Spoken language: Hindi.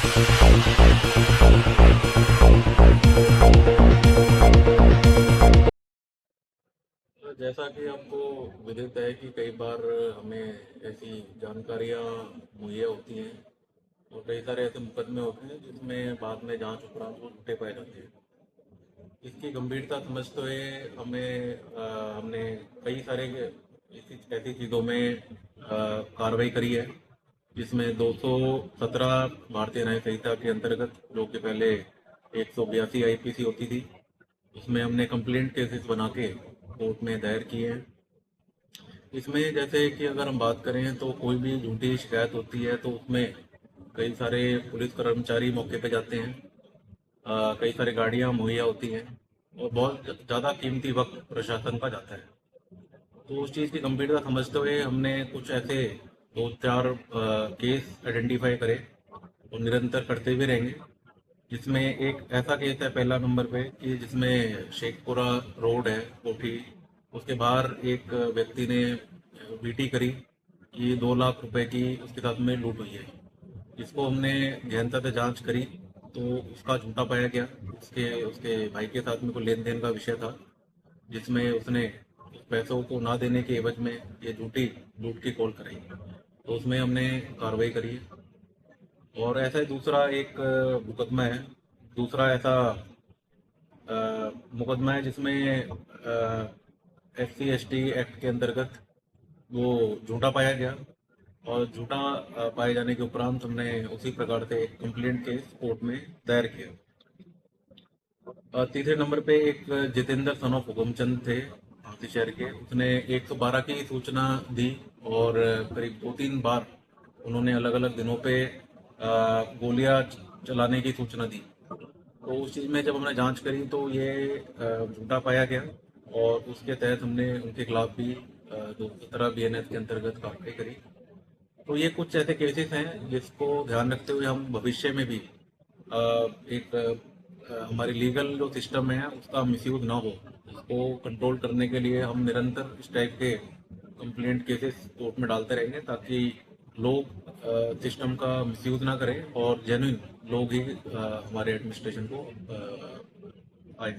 जैसा कि आपको विदित है कि कई बार हमें ऐसी जानकारियां मुहैया होती हैं और कई सारे ऐसे मुकदमे होते हैं जिसमें बाद में जांच उपरांत वो झूठे पाए जाते हैं। इसकी गंभीरता समझते हुए हमने कई सारे ऐसी ऐसी चीज़ों में कार्रवाई करी है, जिसमें 217 भारतीय न्याय संहिता के अंतर्गत, जो कि पहले 182 आईपीसी होती थी, उसमें हमने कंप्लेंट केसेस बना के कोर्ट में दायर किए हैं। इसमें जैसे कि अगर हम बात करें तो कोई भी झूठी शिकायत होती है तो उसमें कई सारे पुलिस कर्मचारी मौके पे जाते हैं, कई सारी गाड़ियां मुहैया होती हैं और बहुत ज़्यादा कीमती वक्त प्रशासन का जाता है। तो उस चीज़ की गंभीरता समझते हुए हमने कुछ ऐसे दो चार केस आइडेंटिफाई करे और निरंतर करते भी रहेंगे। जिसमें एक ऐसा केस है पहला नंबर पे कि जिसमें शेखपुरा रोड है कोठी, उसके बाहर एक व्यक्ति ने वीटी करी कि 2 लाख रुपए की उसके साथ में लूट हुई है। इसको हमने गहनता से जांच करी तो उसका झूठा पाया गया। उसके उसके भाई के साथ में कोई लेन देन का विषय था, जिसमें उसने उस पैसों को ना देने के एवज में ये झूठी लूट की कॉल कराई। तो उसमें हमने कार्रवाई करी है। और ऐसा ही दूसरा एक मुकदमा है, दूसरा ऐसा मुकदमा है जिसमें SC/ST एक्ट के अंतर्गत वो झूठा पाया गया और झूठा पाए जाने के उपरांत हमने उसी प्रकार से एक कंप्लेंट केस कोर्ट में दायर किया। तीसरे नंबर पे एक जितेंद्र सन ऑफ हुकुमचंद थे भावती शहर के, उसने 112 की सूचना दी और करीब 2-3 बार उन्होंने अलग अलग दिनों पे गोलियां चलाने की सूचना दी। तो उस चीज़ में जब हमने जांच करी तो ये झूठा पाया गया और उसके तहत हमने उनके खिलाफ भी 217 BNS के अंतर्गत कार्रवाई करी। तो ये कुछ ऐसे केसेस हैं जिसको ध्यान रखते हुए हम भविष्य में भी एक हमारी लीगल जो सिस्टम है उसका मिसयूज ना हो, उसको कंट्रोल करने के लिए हम निरंतर इस टाइप के कंप्लेंट केसेस कोर्ट में डालते रहेंगे, ताकि लोग सिस्टम का मिसयूज ना करें और जेन्युइन लोग ही हमारे एडमिनिस्ट्रेशन को आए।